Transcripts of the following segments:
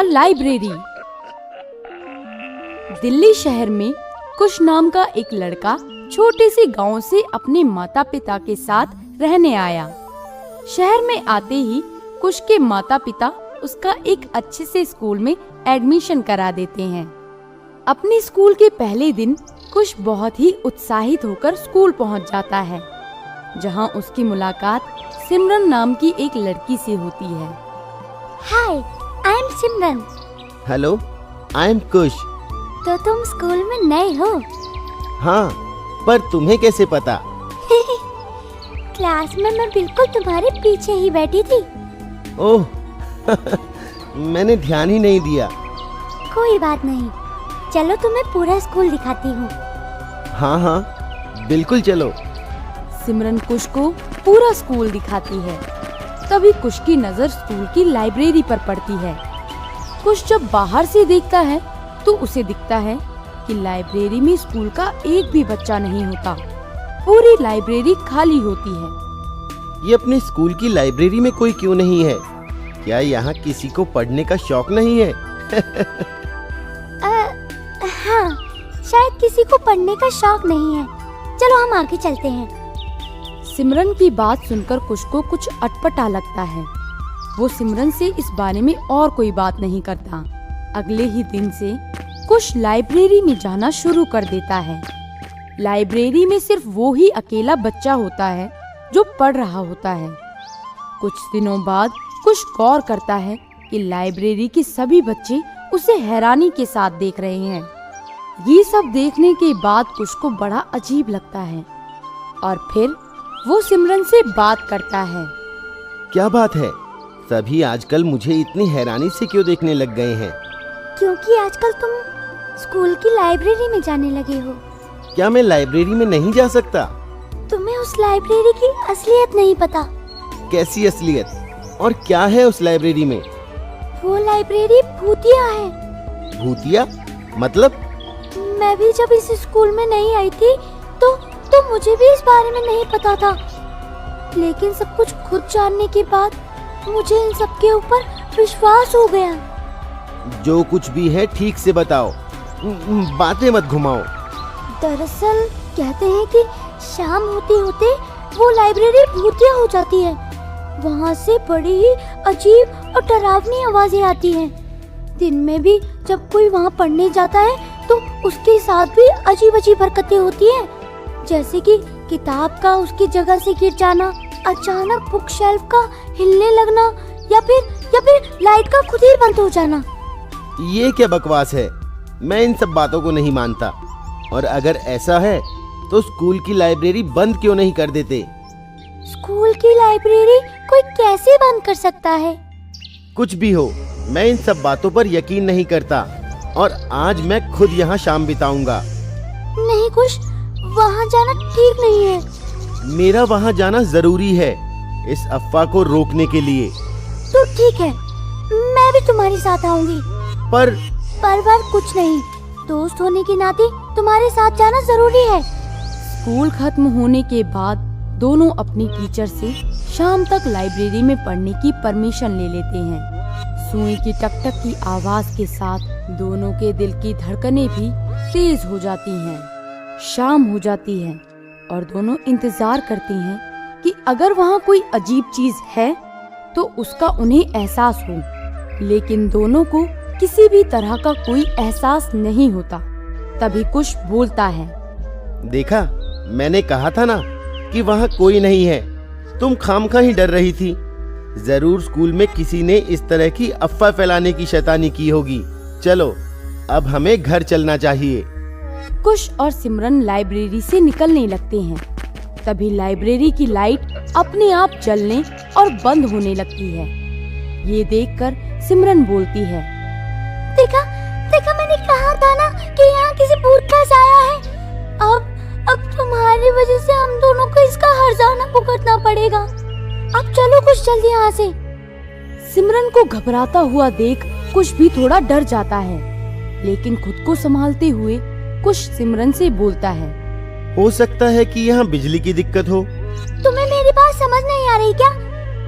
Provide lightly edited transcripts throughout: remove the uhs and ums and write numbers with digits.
Library. Delhi शहर में कुश नाम का एक लड़का छोटे से गांव से अपने माता पिता के साथ रहने आया। शहर में आते ही कुश के माता पिता उसका एक अच्छे से स्कूल में एडमिशन करा देते हैं। अपने स्कूल के पहले दिन कुश बहुत ही उत्साहित होकर स्कूल पहुंच जाता है, जहां उसकी मुलाकात सिमरन नाम की एक लड़की से होती है। Hi, I am Simran. Hello, I am Kush. तो तुम स्कूल में नए हो? हाँ, पर तुम्हें कैसे पता? क्लास में मैं बिल्कुल तुम्हारे पीछे ही बैठी थी। ओह, मैंने ध्यान ही नहीं दिया। कोई बात नहीं, चलो तुम्हें पूरा स्कूल दिखाती हूँ। हाँ हाँ, बिल्कुल चलो। सिमरन कुश को पूरा स्कूल दिखाती है। तभी कुश की नजर स्कूल की लाइब्रेरी पर पड़ती है। कुश जब बाहर से देखता है तो उसे दिखता है कि लाइब्रेरी में स्कूल का एक भी बच्चा नहीं होता। पूरी लाइब्रेरी खाली होती है। ये अपने स्कूल की लाइब्रेरी में कोई क्यों नहीं है? क्या यहाँ किसी को पढ़ने का शौक नहीं है? हाँ, शायद किसी को पढ़ने का शौक नहीं है। चलो हम आगे चलते हैं। सिमरन की बात सुनकर कुश को कुछ अटपटा लगता है। वो सिमरन से इस बारे में और कोई बात नहीं करता। अगले ही दिन से कुश लाइब्रेरी में जाना शुरू कर देता है। लाइब्रेरी में सिर्फ वो ही अकेला बच्चा होता है जो पढ़ रहा होता है। कुछ दिनों बाद कुश गौर करता है कि लाइब्रेरी के सभी बच्चे उसे हैरानी के साथ देख रहे हैं। ये सब देखने के बाद कुश को बड़ा अजीब लगता है और फिर वो सिमरन से बात करता है। क्या बात है? सभी आजकल मुझे इतनी हैरानी से क्यों देखने लग गए हैं? क्योंकि आजकल तुम स्कूल की लाइब्रेरी में जाने लगे हो। क्या मैं लाइब्रेरी में नहीं जा सकता? तुम्हें उस लाइब्रेरी की असलियत नहीं पता। कैसी असलियत? और क्या है उस लाइब्रेरी में? वो लाइब्रेरी भूतिया है। भूतिया? मतलब? मैं भी जब इस स्कूल में नहीं आई थी तो मुझे भी इस बारे में नहीं पता था, लेकिन सब कुछ खुद जानने के बाद मुझे इन सब के ऊपर विश्वास हो गया। जो कुछ भी है ठीक से बताओ, बातें मत घुमाओ। दरअसल कहते हैं कि शाम होते होते वो लाइब्रेरी भूतिया हो जाती है। वहाँ से बड़ी ही अजीब और डरावनी आवाजें आती हैं। दिन में भी जब कोई वहाँ पढ़ने जाता है तो उसके साथ भी अजीब अजीब हरकतें होती हैं, जैसे कि किताब का उसकी जगह से गिर जाना, अचानक बुक शेल्फ का हिलने लगना या फिर लाइट का खुद ही बंद हो जाना। ये क्या बकवास है? मैं इन सब बातों को नहीं मानता। और अगर ऐसा है तो स्कूल की लाइब्रेरी बंद क्यों नहीं कर देते? स्कूल की लाइब्रेरी कोई कैसे बंद कर सकता है? कुछ भी हो, मैं इन सब बातों पर यकीन नहीं करता और आज मैं खुद यहाँ शाम बिताऊंगा। नहीं कुश, वहाँ जाना ठीक नहीं है। मेरा वहाँ जाना जरूरी है, इस अफवाह को रोकने के लिए। तो ठीक है, मैं भी तुम्हारे साथ आऊंगी। पर कुछ नहीं, दोस्त होने के नाते तुम्हारे साथ जाना जरूरी है। स्कूल खत्म होने के बाद दोनों अपनी टीचर से शाम तक लाइब्रेरी में पढ़ने की परमिशन ले लेते हैं। सुई की टक टक की आवाज के साथ दोनों के दिल की धड़कनें भी तेज हो जाती हैं। शाम हो जाती है और दोनों इंतजार करती हैं कि अगर वहाँ कोई अजीब चीज है तो उसका उन्हें एहसास हो, लेकिन दोनों को किसी भी तरह का कोई एहसास नहीं होता। तभी कुश बोलता है, देखा, मैंने कहा था ना कि वहाँ कोई नहीं है। तुम खामखा ही डर रही थी। जरूर स्कूल में किसी ने इस तरह की अफवाह फैलाने की शैतानी की होगी। चलो, अब हमें घर चलना चाहिए। कुश और सिमरन लाइब्रेरी से निकलने लगते हैं। तभी लाइब्रेरी की लाइट अपने आप जलने और बंद होने लगती है। ये देखकर सिमरन बोलती है, देखा, मैंने कहा था ना कि यहाँ किसी भूत का साया है। अब तुम्हारी वजह से हम दोनों को इसका हर्जाना भुगतना पड़ेगा। अब चलो कुछ जल्दी यहाँ से। सिमरन को घबराता हुआ देख कुश भी थोड़ा डर जाता है, लेकिन खुद को संभालते हुए कुश सिमरन से बोलता है, हो सकता है कि यहाँ बिजली की दिक्कत हो। तुम्हें मेरी बात समझ नहीं आ रही क्या?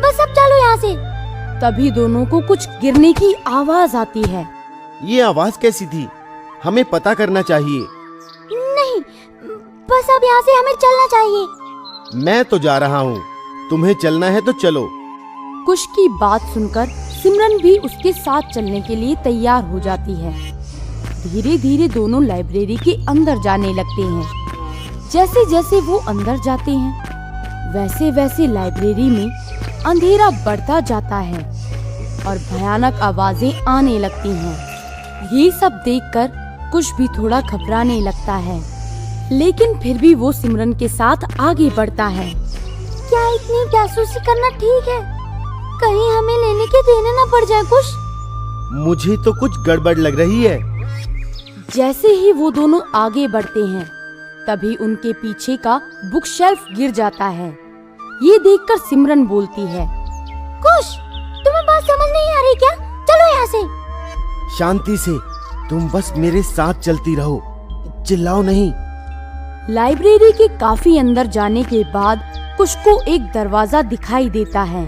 बस अब चलो यहाँ से। तभी दोनों को कुछ गिरने की आवाज आती है। ये आवाज कैसी थी? हमें पता करना चाहिए। नहीं, बस अब यहाँ से हमें चलना चाहिए। मैं तो जा रहा हूँ, तुम्हें चलना है तो चलो। कुश की बात सुनकर सिमरन भी उसके साथ चलने के लिए तैयार हो जाती है। धीरे धीरे दोनों लाइब्रेरी के अंदर जाने लगते हैं। जैसे जैसे वो अंदर जाते हैं वैसे वैसे लाइब्रेरी में अंधेरा बढ़ता जाता है और भयानक आवाजें आने लगती हैं। ये सब देखकर कुश भी थोड़ा घबराने लगता है, लेकिन फिर भी वो सिमरन के साथ आगे बढ़ता है। क्या इतनी जासूसी करना ठीक है? कहीं हमें लेने के देने न पड़ जाए कुश। मुझे तो कुछ गड़बड़ लग रही है। जैसे ही वो दोनों आगे बढ़ते हैं तभी उनके पीछे का बुक शेल्फ गिर जाता है। ये देखकर सिमरन बोलती है, कुश, तुम्हें बात समझ नहीं आ रही क्या? चलो यहाँ से। शांति से, तुम बस मेरे साथ चलती रहो, चिल्लाओ नहीं। लाइब्रेरी के काफी अंदर जाने के बाद कुश को एक दरवाजा दिखाई देता है।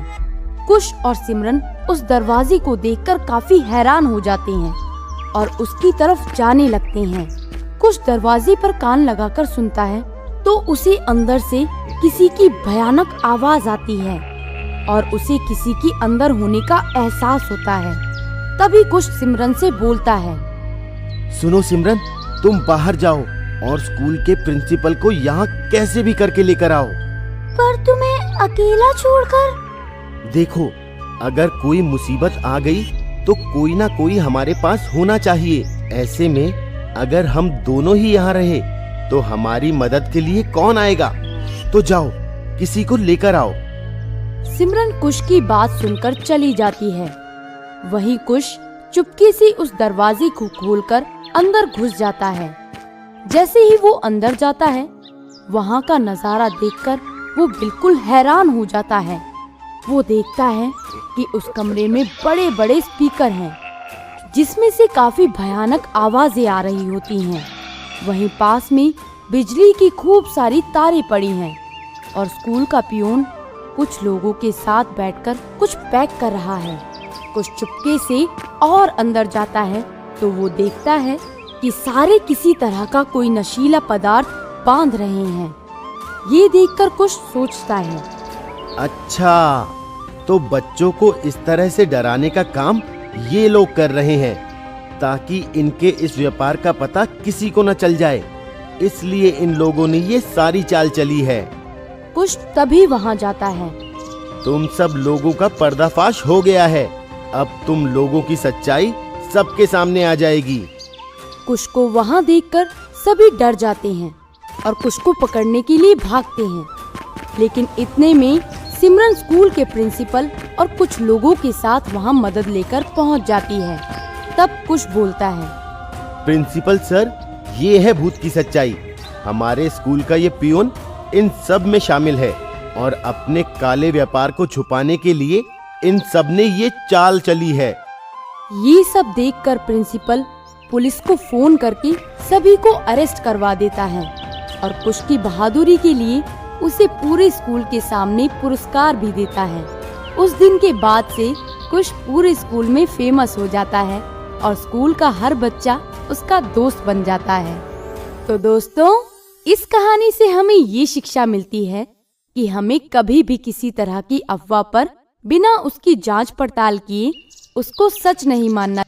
कुश और सिमरन उस दरवाजे को देखकर काफी हैरान हो जाते हैं और उसकी तरफ जाने लगते हैं। कुश दरवाजे पर कान लगाकर सुनता है तो उसे अंदर से किसी की भयानक आवाज आती है और उसे किसी की अंदर होने का एहसास होता है। तभी कुश सिमरन से बोलता है, सुनो सिमरन, तुम बाहर जाओ और स्कूल के प्रिंसिपल को यहाँ कैसे भी करके लेकर आओ। पर तुम्हें अकेला छोड़कर? देखो, अगर कोई मुसीबत आ गई तो कोई ना कोई हमारे पास होना चाहिए। ऐसे में अगर हम दोनों ही यहाँ रहे तो हमारी मदद के लिए कौन आएगा? तो जाओ, किसी को लेकर आओ। सिमरन कुश की बात सुनकर चली जाती है। वहीं कुश चुपके से उस दरवाजे को खोलकर अंदर घुस जाता है। जैसे ही वो अंदर जाता है वहाँ का नजारा देखकर वो बिल्कुल हैरान हो जाता है। वो देखता है कि उस कमरे में बड़े बड़े स्पीकर हैं जिसमें से काफी भयानक आवाजें आ रही होती हैं। वहीं पास में बिजली की खूब सारी तारें पड़ी हैं और स्कूल का पियून कुछ लोगों के साथ बैठकर कुछ पैक कर रहा है। कुछ चुपके से और अंदर जाता है तो वो देखता है कि सारे किसी तरह का कोई नशीला पदार्थ बांध रहे हैं। ये देखकर कुछ सोचता है, अच्छा, तो बच्चों को इस तरह से डराने का काम ये लोग कर रहे हैं ताकि इनके इस व्यापार का पता किसी को न चल जाए। इसलिए इन लोगों ने ये सारी चाल चली है। कुछ तभी वहाँ जाता है। तुम सब लोगों का पर्दाफाश हो गया है। अब तुम लोगों की सच्चाई सबके सामने आ जाएगी। कुश को वहाँ देखकर सभी डर जाते हैं और कुश को पकड़ने के लिए भागते हैं। लेकिन इतने में सिमरन स्कूल के प्रिंसिपल और कुछ लोगों के साथ वहाँ मदद लेकर पहुँच जाती है। तब कुश बोलता है, प्रिंसिपल सर, ये है भूत की सच्चाई। हमारे स्कूल का ये पियून इन सब में शामिल है और अपने काले व्यापार को छुपाने के लिए इन सब ने ये चाल चली है। ये सब देखकर प्रिंसिपल पुलिस को फोन करके सभी को अरेस्ट करवा देता है और कुश की बहादुरी के लिए उसे पूरे स्कूल के सामने पुरस्कार भी देता है। उस दिन के बाद से कुश पूरे स्कूल में फेमस हो जाता है और स्कूल का हर बच्चा उसका दोस्त बन जाता है। तो दोस्तों, इस कहानी से हमें ये शिक्षा मिलती है कि हमें कभी भी किसी तरह की अफवाह पर बिना उसकी जांच पड़ताल किए उसको सच नहीं मानना।